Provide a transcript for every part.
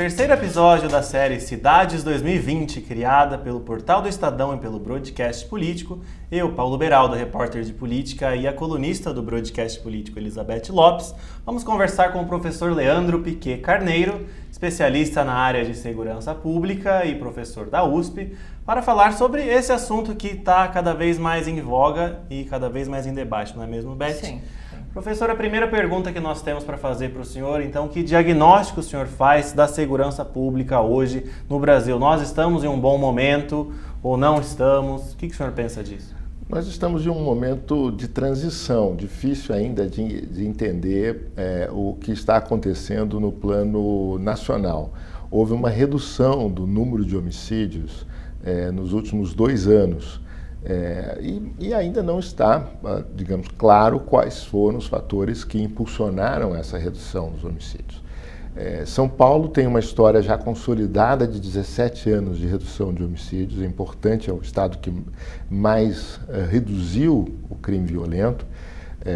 terceiro episódio da série Cidades 2020, criada pelo Portal do Estadão e pelo Broadcast Político, eu, Paulo Beraldo, repórter de política, e a colunista do Broadcast Político, Elizabeth Lopes, vamos conversar com o professor Leandro Piquet Carneiro, especialista na área de segurança pública e professor da USP, para falar sobre esse assunto que está cada vez mais em voga e cada vez mais em debate, não é mesmo, Beth? Sim. Professor, a primeira pergunta que nós temos para fazer para o senhor, então, que diagnóstico o senhor faz da segurança pública hoje no Brasil? Nós estamos em um bom momento ou não estamos? O que o senhor pensa disso? Nós estamos em um momento de transição, difícil ainda de entender o que está acontecendo no plano nacional. Houve uma redução do número de homicídios nos últimos 2 anos. E ainda não está, digamos, claro quais foram os fatores que impulsionaram essa redução dos homicídios. São Paulo tem uma história já consolidada de 17 anos de redução de homicídios. É importante, é o estado que mais reduziu o crime violento.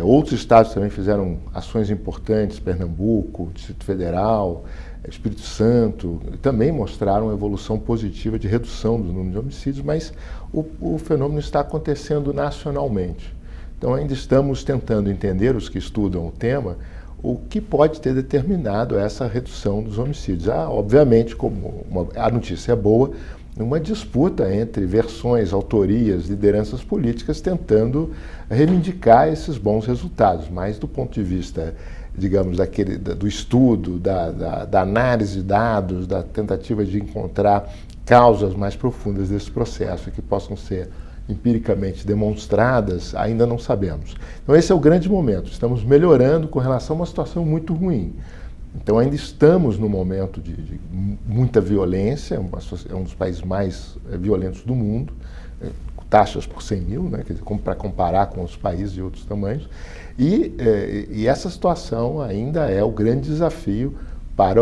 Outros estados também fizeram ações importantes, Pernambuco, Distrito Federal, Espírito Santo, também mostraram evolução positiva de redução do número de homicídios, mas o fenômeno está acontecendo nacionalmente. Então ainda estamos tentando entender, os que estudam o tema, o que pode ter determinado essa redução dos homicídios. Obviamente, como a notícia é boa, uma disputa entre versões, autorias, lideranças políticas tentando reivindicar esses bons resultados, mas do ponto de vista, digamos, do estudo, da análise de dados, da tentativa de encontrar causas mais profundas desse processo que possam ser empiricamente demonstradas, ainda não sabemos. Então esse é o grande momento, estamos melhorando com relação a uma situação muito ruim. Então ainda estamos no momento de muita violência, é um dos países mais violentos do mundo, taxas por 100 mil, né, quer dizer, para comparar com os países de outros tamanhos, e essa situação ainda é o grande desafio para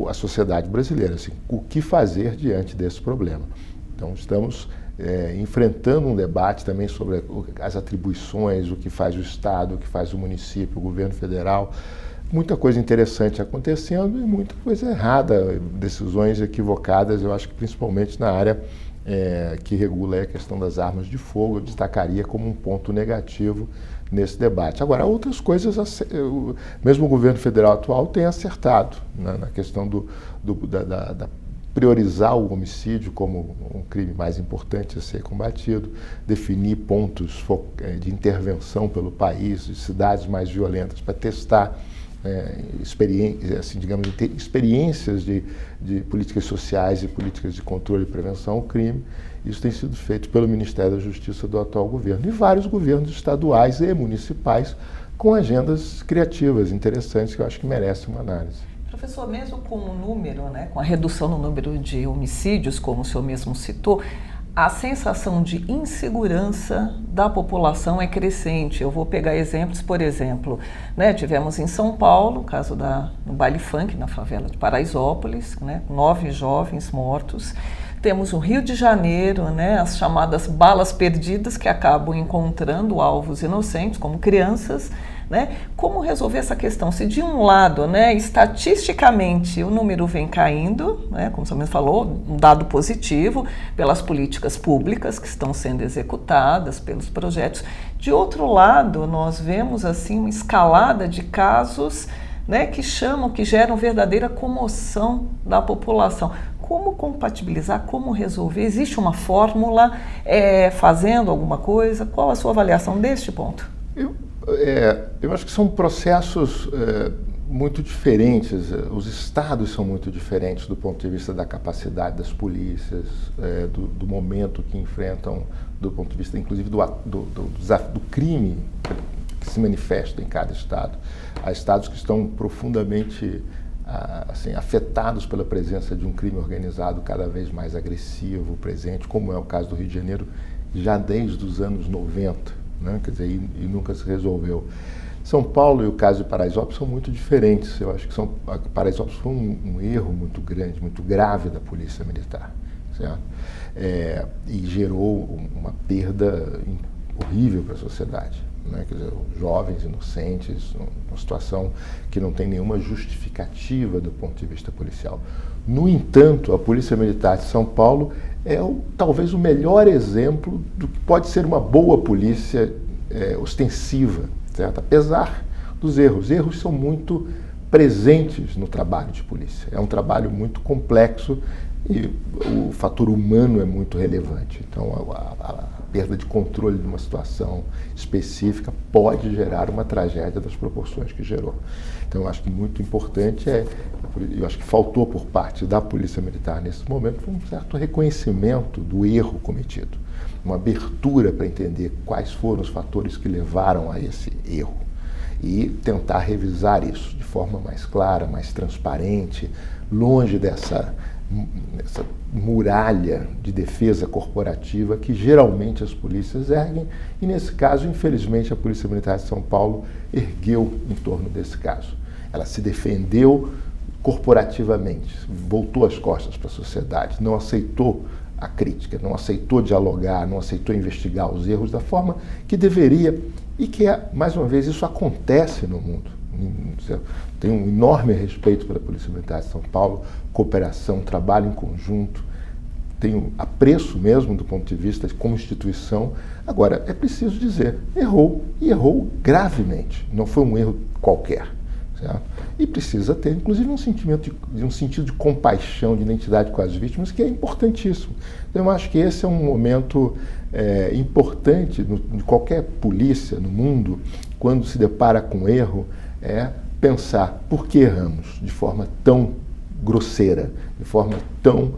a sociedade brasileira, assim, o que fazer diante desse problema. Então estamos enfrentando um debate também sobre as atribuições, o que faz o Estado, o que faz o município, o governo federal, muita coisa interessante acontecendo e muita coisa errada, decisões equivocadas, eu acho que principalmente na área que regula a questão das armas de fogo, eu destacaria como um ponto negativo nesse debate. Agora, outras coisas, mesmo o governo federal atual tem acertado, né, na questão da priorizar o homicídio como um crime mais importante a ser combatido, definir pontos de intervenção pelo país, de cidades mais violentas, para testar experiências de políticas sociais e políticas de controle e prevenção ao crime. Isso tem sido feito pelo Ministério da Justiça do atual governo e vários governos estaduais e municipais com agendas criativas, interessantes, que eu acho que merecem uma análise. Professor, mesmo com o número, né, com a redução no número de homicídios, como o senhor mesmo citou, a sensação de insegurança da população é crescente. Eu vou pegar exemplos, por exemplo, né, tivemos em São Paulo, o caso no baile funk, na favela de Paraisópolis, né, 9 jovens mortos. Temos o Rio de Janeiro, né, as chamadas balas perdidas, que acabam encontrando alvos inocentes, como crianças. Né? Como resolver essa questão? Se de um lado, né, estatisticamente o número vem caindo, né, como o senhor mesmo falou, um dado positivo pelas políticas públicas que estão sendo executadas, pelos projetos. De outro lado, nós vemos assim uma escalada de casos, né, que geram verdadeira comoção da população. Como compatibilizar, como resolver? Existe uma fórmula fazendo alguma coisa? Qual a sua avaliação deste ponto? Eu acho que são processos muito diferentes, os estados são muito diferentes do ponto de vista da capacidade das polícias, do momento que enfrentam, do ponto de vista inclusive do crime que se manifesta em cada estado. Há estados que estão profundamente afetados pela presença de um crime organizado cada vez mais agressivo, presente, como é o caso do Rio de Janeiro, já desde os anos 90. Né? Quer dizer, e nunca se resolveu. São Paulo e o caso de Paraisópolis são muito diferentes. Eu acho que Paraisópolis foi um erro muito grande, muito grave da Polícia Militar, certo? E gerou uma perda horrível para a sociedade. Né? Quer dizer, jovens inocentes, numa situação que não tem nenhuma justificativa do ponto de vista policial. No entanto, a Polícia Militar de São Paulo é talvez o melhor exemplo do que pode ser uma boa polícia ostensiva, certo? Apesar dos erros. Os erros são muito presentes no trabalho de polícia. É um trabalho muito complexo e o fator humano é muito relevante. Então, a perda de controle de uma situação específica pode gerar uma tragédia das proporções que gerou. Então, eu acho que muito importante eu acho que faltou por parte da Polícia Militar nesse momento um certo reconhecimento do erro cometido, uma abertura para entender quais foram os fatores que levaram a esse erro e tentar revisar isso de forma mais clara, mais transparente, longe dessa muralha de defesa corporativa que geralmente as polícias erguem, e nesse caso, infelizmente, a Polícia Militar de São Paulo ergueu em torno desse caso. Ela se defendeu corporativamente, voltou as costas para a sociedade, não aceitou a crítica, não aceitou dialogar, não aceitou investigar os erros da forma que deveria, e que, mais uma vez, isso acontece no mundo. Tenho um enorme respeito pela Polícia Militar de São Paulo, cooperação, trabalho em conjunto, tenho apreço mesmo do ponto de vista de como instituição. Agora, é preciso dizer, errou, e errou gravemente, não foi um erro qualquer. Certo? E precisa ter, inclusive, um sentido de compaixão, de identidade com as vítimas, que é importantíssimo. Então, eu acho que esse é um momento importante de qualquer polícia no mundo, quando se depara com erro, é pensar por que erramos de forma tão grosseira, de forma tão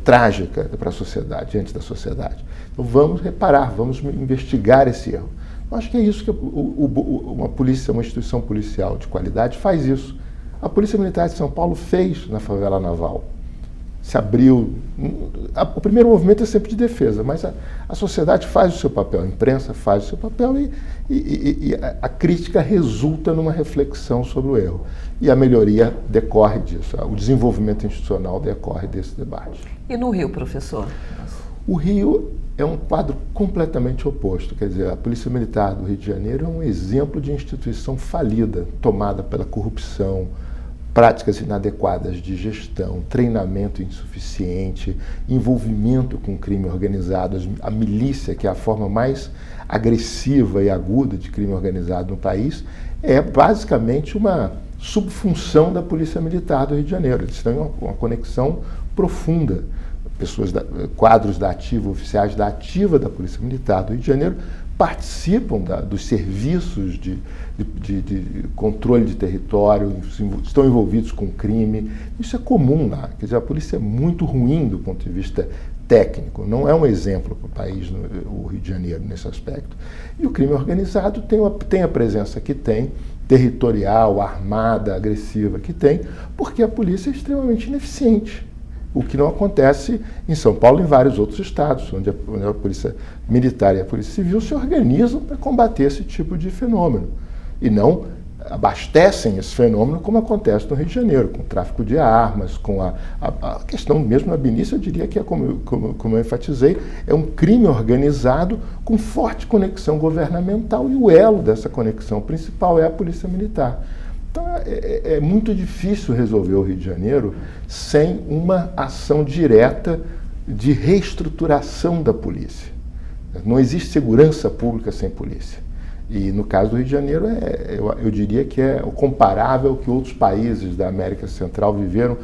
trágica para a sociedade, diante da sociedade. Então, vamos reparar, vamos investigar esse erro. Eu acho que é isso que uma instituição policial de qualidade faz isso. A Polícia Militar de São Paulo fez na favela naval. Se abriu. O primeiro movimento é sempre de defesa, mas a sociedade faz o seu papel, a imprensa faz o seu papel e a crítica resulta numa reflexão sobre o erro. E a melhoria decorre disso, o desenvolvimento institucional decorre desse debate. E no Rio, professor? O Rio é um quadro completamente oposto. Quer dizer, a Polícia Militar do Rio de Janeiro é um exemplo de instituição falida, tomada pela corrupção, práticas inadequadas de gestão, treinamento insuficiente, envolvimento com crime organizado. A milícia, que é a forma mais agressiva e aguda de crime organizado no país, é basicamente uma subfunção da Polícia Militar do Rio de Janeiro. Eles têm uma conexão profunda. Quadros da ativa, oficiais da ativa da Polícia Militar do Rio de Janeiro participam dos serviços de controle de território, estão envolvidos com crime. Isso é comum lá. Quer dizer, a polícia é muito ruim do ponto de vista técnico, não é um exemplo para o país, o Rio de Janeiro, nesse aspecto. E o crime organizado tem a presença que tem, territorial, armada, agressiva que tem, porque a polícia é extremamente ineficiente. O que não acontece em São Paulo e em vários outros estados, onde a Polícia Militar e a Polícia Civil se organizam para combater esse tipo de fenômeno. E não abastecem esse fenômeno como acontece no Rio de Janeiro, com o tráfico de armas, com a questão mesmo ab início, eu diria que é, como eu enfatizei, é um crime organizado com forte conexão governamental, e o elo dessa conexão principal é a Polícia Militar. Então, é muito difícil resolver o Rio de Janeiro sem uma ação direta de reestruturação da polícia. Não existe segurança pública sem polícia. E no caso do Rio de Janeiro, eu diria que é o comparável que outros países da América Central viveram,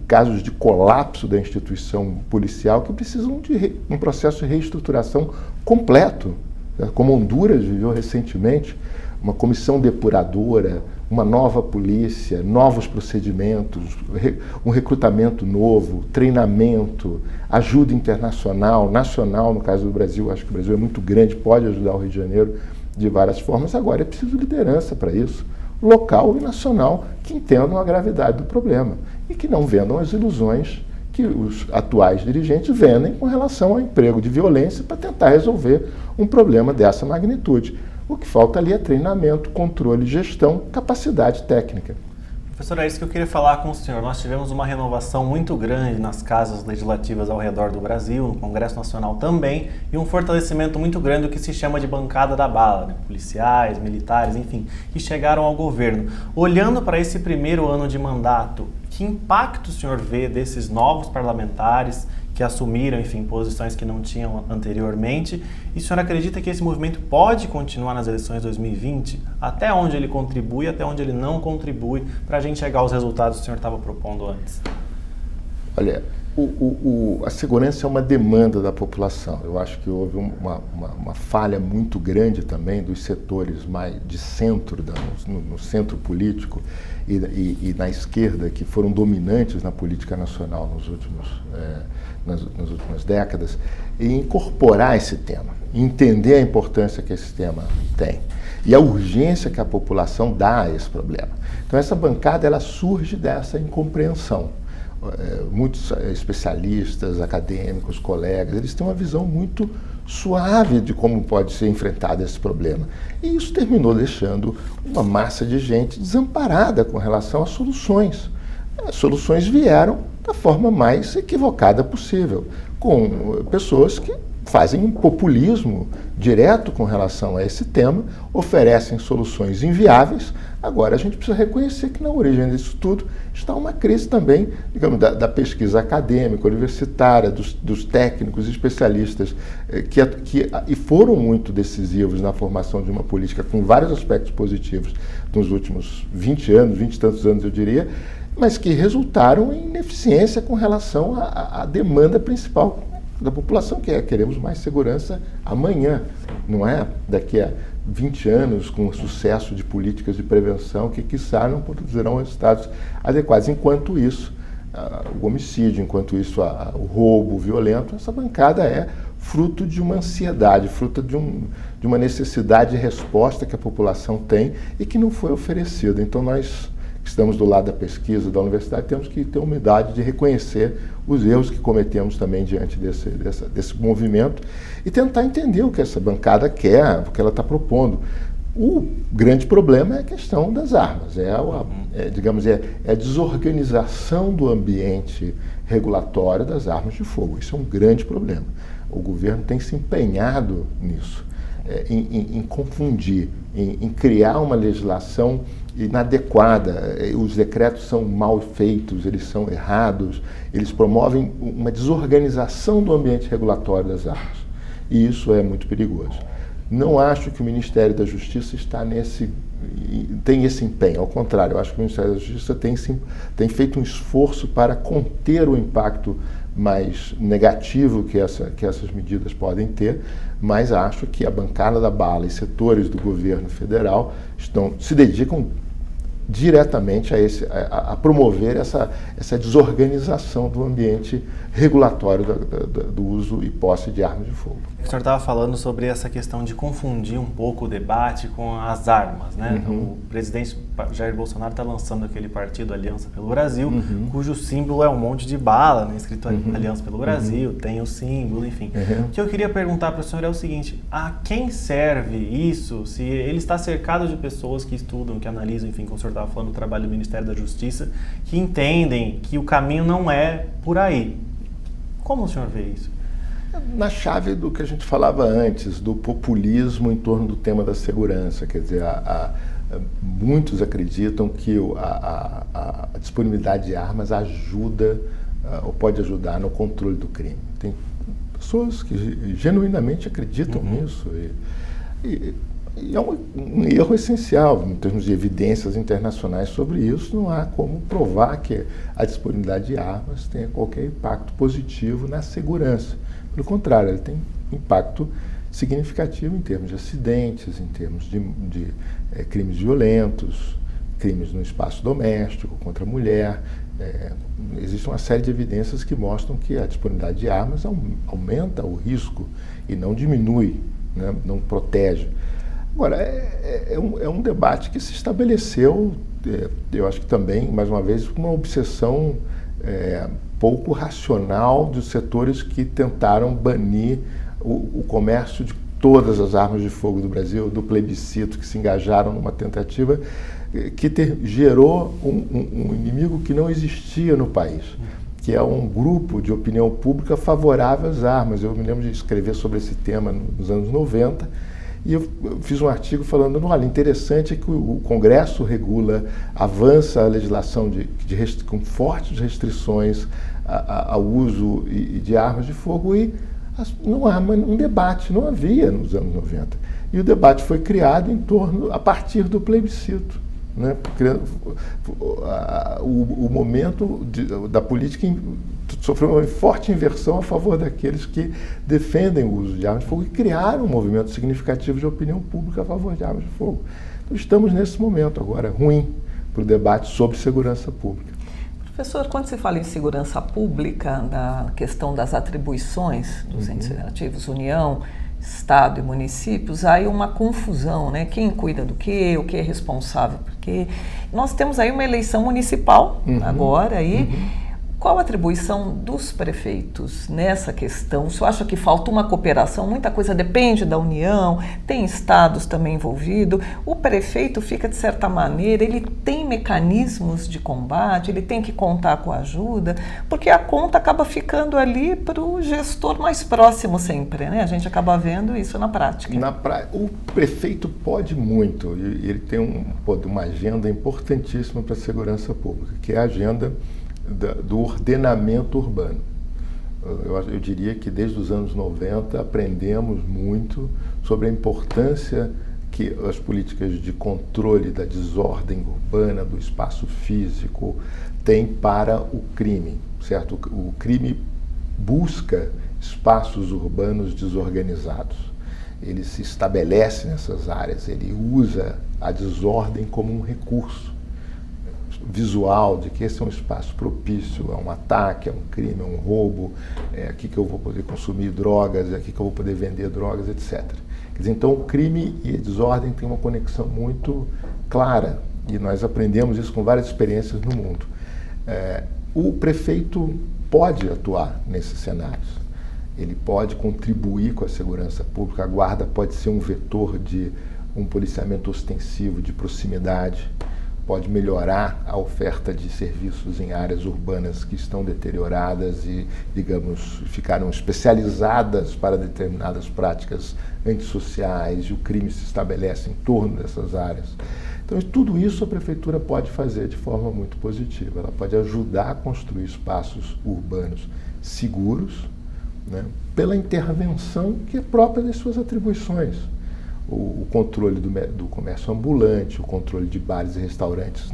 casos de colapso da instituição policial que precisam de um processo de reestruturação completo, como Honduras viveu recentemente, uma comissão depuradora, uma nova polícia, novos procedimentos, um recrutamento novo, treinamento, ajuda internacional, nacional, no caso do Brasil. Acho que o Brasil é muito grande, pode ajudar o Rio de Janeiro de várias formas. Agora, é preciso liderança para isso, local e nacional, que entendam a gravidade do problema e que não vendam as ilusões que os atuais dirigentes vendem com relação ao emprego de violência para tentar resolver um problema dessa magnitude. O que falta ali é treinamento, controle, gestão, capacidade técnica. Professor, é isso que eu queria falar com o senhor. Nós tivemos uma renovação muito grande nas casas legislativas ao redor do Brasil, no Congresso Nacional também, e um fortalecimento muito grande do que se chama de bancada da bala, né? Policiais, militares, enfim, que chegaram ao governo. Olhando para esse primeiro ano de mandato, Que impacto o senhor vê desses novos parlamentares que assumiram, enfim, posições que não tinham anteriormente? E o senhor acredita que esse movimento pode continuar nas eleições de 2020? Até onde ele contribui, até onde ele não contribui, para a gente chegar aos resultados que o senhor estava propondo antes? Olha, a segurança é uma demanda da população. Eu acho que houve uma falha muito grande também dos setores mais de centro, no centro político e na esquerda, que foram dominantes na política nacional nas últimas décadas, e incorporar esse tema, entender a importância que esse tema tem e a urgência que a população dá a esse problema. Então essa bancada ela surge dessa incompreensão. Muitos especialistas, acadêmicos, colegas, eles têm uma visão muito suave de como pode ser enfrentado esse problema. E isso terminou deixando uma massa de gente desamparada com relação às soluções. As soluções vieram da forma mais equivocada possível, com pessoas que fazem um populismo direto com relação a esse tema, oferecem soluções inviáveis. Agora, a gente precisa reconhecer que na origem disso tudo está uma crise também, digamos, da pesquisa acadêmica, universitária, dos técnicos e especialistas que foram muito decisivos na formação de uma política com vários aspectos positivos nos últimos 20 anos, 20 e tantos anos, eu diria, mas que resultaram em ineficiência com relação à demanda principal da população, que é queremos mais segurança amanhã, não é daqui a 20 anos com o sucesso de políticas de prevenção que, quiçá, não produzirão resultados adequados. Enquanto isso, o homicídio, enquanto isso, o roubo violento, essa bancada é fruto de uma ansiedade, fruto de uma necessidade de resposta que a população tem e que não foi oferecida. Então, nós que estamos do lado da pesquisa, da universidade, temos que ter humildade de reconhecer os erros que cometemos também diante desse movimento e tentar entender o que essa bancada quer, o que ela está propondo. O grande problema é a questão das armas, digamos, a desorganização do ambiente regulatório das armas de fogo. Isso é um grande problema. O governo tem se empenhado nisso, em confundir, em criar uma legislação inadequada. Os decretos são mal feitos, eles são errados, eles promovem uma desorganização do ambiente regulatório das armas. E isso é muito perigoso. Não acho que o Ministério da Justiça tem esse empenho. Ao contrário, eu acho que o Ministério da Justiça tem feito um esforço para conter o impacto mais negativo que essas medidas podem ter, mas acho que a bancada da bala e setores do governo federal se dedicam diretamente a promover essa desorganização do ambiente regulatório do uso e posse de armas de fogo. O senhor estava falando sobre essa questão de confundir um pouco o debate com as armas, né? Uhum. O presidente Jair Bolsonaro está lançando aquele partido Aliança pelo Brasil, uhum, cujo símbolo é um monte de bala, né? Escrito Aliança pelo Brasil, tem o símbolo, enfim. Uhum. O que eu queria perguntar para o senhor é o seguinte: a quem serve isso? Se ele está cercado de pessoas que estudam, que analisam, enfim, como o senhor estava falando, o trabalho do Ministério da Justiça, que entendem que o caminho não é por aí. Como o senhor vê isso? Na chave do que a gente falava antes, do populismo em torno do tema da segurança. Quer dizer, muitos acreditam que a disponibilidade de armas ajuda ou pode ajudar no controle do crime. Tem pessoas que genuinamente acreditam nisso. E é um erro essencial em termos de evidências internacionais sobre isso. Não há como provar que a disponibilidade de armas tenha qualquer impacto positivo na segurança. Pelo contrário, ele tem impacto significativo em termos de acidentes, em termos de crimes violentos, crimes no espaço doméstico, contra a mulher. Existe uma série de evidências que mostram que a disponibilidade de armas aumenta o risco e não diminui, né? Não protege. Agora, é um debate que se estabeleceu, eu acho que também, mais uma vez, com uma obsessão pouco racional dos setores que tentaram banir o comércio de todas as armas de fogo do Brasil, do plebiscito, que se engajaram numa tentativa que gerou um inimigo que não existia no país, que é um grupo de opinião pública favorável às armas. Eu me lembro de escrever sobre esse tema nos anos 90, E eu fiz um artigo falando, olha, interessante é que o Congresso regula, avança a legislação com fortes restrições ao uso de armas de fogo e não há um debate, não havia nos anos 90. E o debate foi criado a partir do plebiscito. Né? O momento da política sofreu uma forte inversão a favor daqueles que defendem o uso de armas de fogo e criaram um movimento significativo de opinião pública a favor de armas de fogo. Então estamos nesse momento agora ruim para o debate sobre segurança pública. Professor, quando se fala em segurança pública, na questão das atribuições dos entes federativos, União, Estado e municípios, há aí uma confusão, né? Quem cuida do quê, o que é responsável por quê. Nós temos aí uma eleição municipal agora aí. Qual a atribuição dos prefeitos nessa questão? O senhor acha que falta uma cooperação? Muita coisa depende da União, tem estados também envolvidos. O prefeito fica, de certa maneira, ele tem mecanismos de combate, ele tem que contar com a ajuda, porque a conta acaba ficando ali para o gestor mais próximo sempre, né? A gente acaba vendo isso na prática. O prefeito pode muito, e ele tem uma agenda importantíssima para a segurança pública, que é a agenda do ordenamento urbano. Eu diria que desde os anos 90 aprendemos muito sobre a importância que as políticas de controle da desordem urbana, do espaço físico, têm para o crime, certo? O crime busca espaços urbanos desorganizados. Ele se estabelece nessas áreas, ele usa a desordem como um recurso visual de que esse é um espaço propício a um ataque, a um crime, a um roubo, é aqui que eu vou poder consumir drogas, é aqui que eu vou poder vender drogas, etc. Quer dizer, então o crime e a desordem têm uma conexão muito clara e nós aprendemos isso com várias experiências no mundo. O prefeito pode atuar nesses cenários, ele pode contribuir com a segurança pública, a guarda pode ser um vetor de um policiamento ostensivo, de proximidade, pode melhorar a oferta de serviços em áreas urbanas que estão deterioradas e, digamos, ficaram especializadas para determinadas práticas antissociais e o crime se estabelece em torno dessas áreas. Então, tudo isso a prefeitura pode fazer de forma muito positiva. Ela pode ajudar a construir espaços urbanos seguros, né, pela intervenção que é própria das suas atribuições. O controle do comércio ambulante, o controle de bares e restaurantes,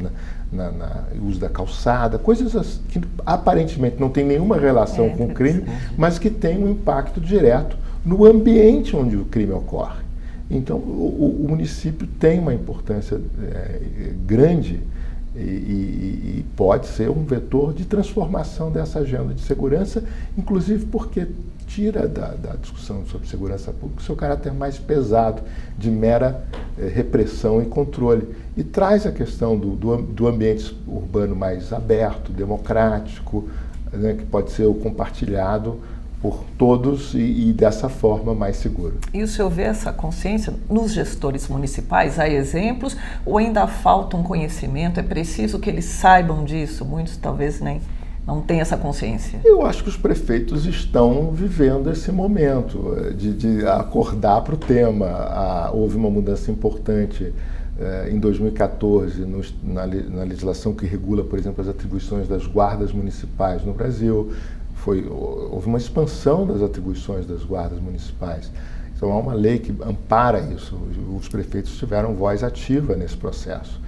o uso da calçada, coisas que aparentemente não têm nenhuma relação com o crime, mas que têm um impacto direto no ambiente onde o crime ocorre. Então, o município tem uma importância grande e pode ser um vetor de transformação dessa agenda de segurança, inclusive porque tira da discussão sobre segurança pública o seu caráter mais pesado, de mera repressão e controle, e traz a questão do ambiente urbano mais aberto, democrático, né, que pode ser compartilhado por todos e dessa forma mais seguro. E o senhor vê essa consciência nos gestores municipais? Há exemplos ou ainda falta um conhecimento? É preciso que eles saibam disso? Muitos talvez nem não têm essa consciência. Eu acho que os prefeitos estão vivendo esse momento de acordar para o tema. Houve uma mudança importante em 2014 na legislação que regula, por exemplo, as atribuições das guardas municipais no Brasil. Houve uma expansão das atribuições das guardas municipais. Então, há uma lei que ampara isso. Os prefeitos tiveram voz ativa nesse processo.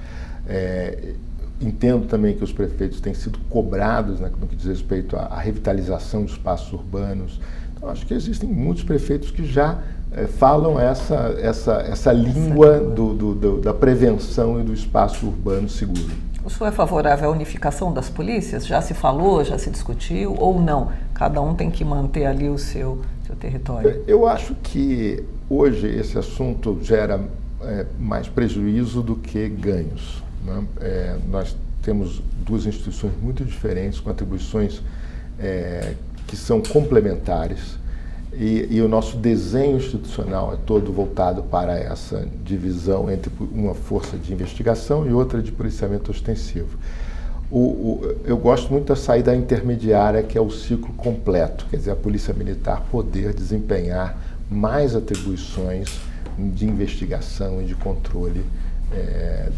Entendo também que os prefeitos têm sido cobrados, né, no que diz respeito à revitalização de espaços urbanos. Então, acho que existem muitos prefeitos que já falam essa língua da prevenção e do espaço urbano seguro. O senhor é favorável à unificação das polícias? Já se falou, já se discutiu ou não? Cada um tem que manter ali o seu território. Eu acho que hoje esse assunto gera mais prejuízo do que ganhos. Né? Nós temos duas instituições muito diferentes, com atribuições que são complementares, e o nosso desenho institucional é todo voltado para essa divisão entre uma força de investigação e outra de policiamento ostensivo. Eu gosto muito da saída intermediária, que é o ciclo completo, quer dizer, a Polícia Militar poder desempenhar mais atribuições de investigação e de controle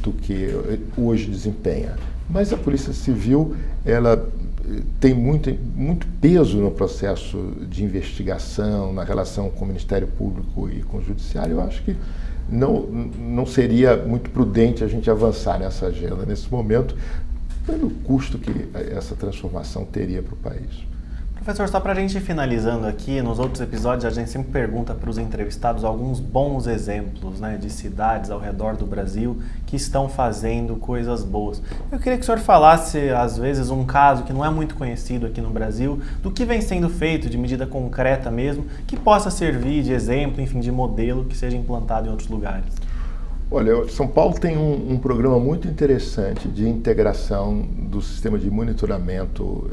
do que hoje desempenha. Mas a Polícia Civil, ela tem muito peso no processo de investigação, na relação com o Ministério Público e com o Judiciário. Eu acho que não seria muito prudente a gente avançar nessa agenda nesse momento, pelo custo que essa transformação teria para o país. Professor, só para a gente ir finalizando aqui, nos outros episódios a gente sempre pergunta para os entrevistados alguns bons exemplos, né, de cidades ao redor do Brasil que estão fazendo coisas boas. Eu queria que o senhor falasse, às vezes, um caso que não é muito conhecido aqui no Brasil, do que vem sendo feito de medida concreta mesmo, que possa servir de exemplo, enfim, de modelo que seja implantado em outros lugares. Olha, São Paulo tem um programa muito interessante de integração do sistema de monitoramento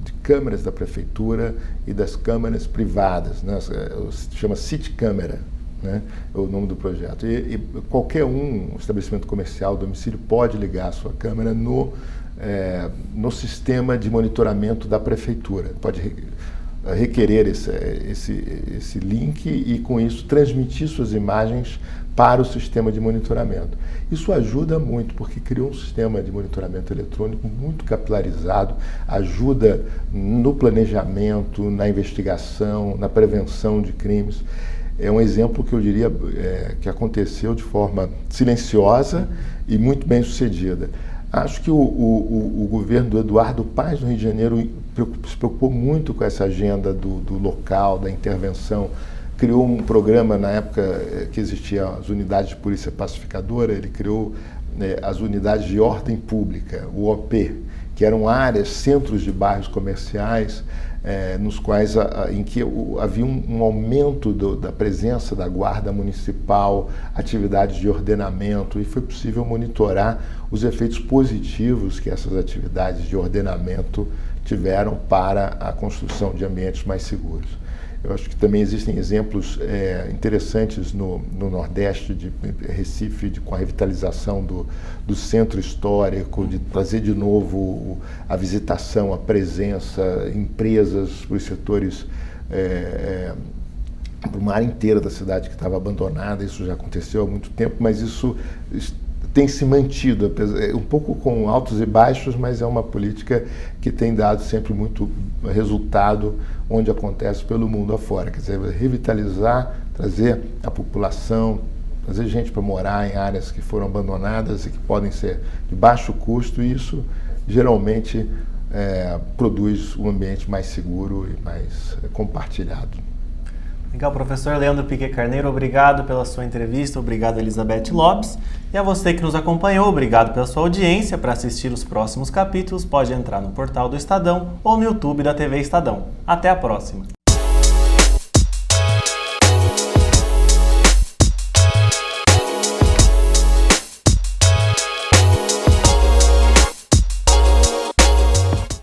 de câmeras da prefeitura e das câmeras privadas, né? Se chama City Câmera, né? É o nome do projeto. E qualquer estabelecimento comercial, domicílio, pode ligar a sua câmera no sistema de monitoramento da prefeitura. Pode requerer esse link e, com isso, transmitir suas imagens para o sistema de monitoramento. Isso ajuda muito, porque criou um sistema de monitoramento eletrônico muito capilarizado, ajuda no planejamento, na investigação, na prevenção de crimes. É um exemplo que eu diria que aconteceu de forma silenciosa e muito bem sucedida. Acho que o governo do Eduardo Paes, no Rio de Janeiro, se preocupou muito com essa agenda do local, da intervenção. Criou um programa na época que existiam as unidades de polícia pacificadora, ele criou as unidades de ordem pública, o OP, que eram áreas, centros de bairros comerciais, nos quais em que havia um aumento da presença da guarda municipal, atividades de ordenamento, e foi possível monitorar os efeitos positivos que essas atividades de ordenamento tiveram para a construção de ambientes mais seguros. Eu acho que também existem exemplos interessantes no Nordeste, de Recife, com a revitalização do centro histórico, de trazer de novo a visitação, a presença, empresas para os setores, para uma área inteira da cidade que estava abandonada. Isso já aconteceu há muito tempo, mas isso tem se mantido, um pouco com altos e baixos, mas é uma política que tem dado sempre muito resultado onde acontece pelo mundo afora. Quer dizer, revitalizar, trazer a população, trazer gente para morar em áreas que foram abandonadas e que podem ser de baixo custo, e isso geralmente produz um ambiente mais seguro e mais compartilhado. Legal, professor Leandro Piquet Carneiro, obrigado pela sua entrevista, obrigado Elizabeth Lopes. E a você que nos acompanhou, obrigado pela sua audiência. Para assistir os próximos capítulos, pode entrar no portal do Estadão ou no YouTube da TV Estadão. Até a próxima!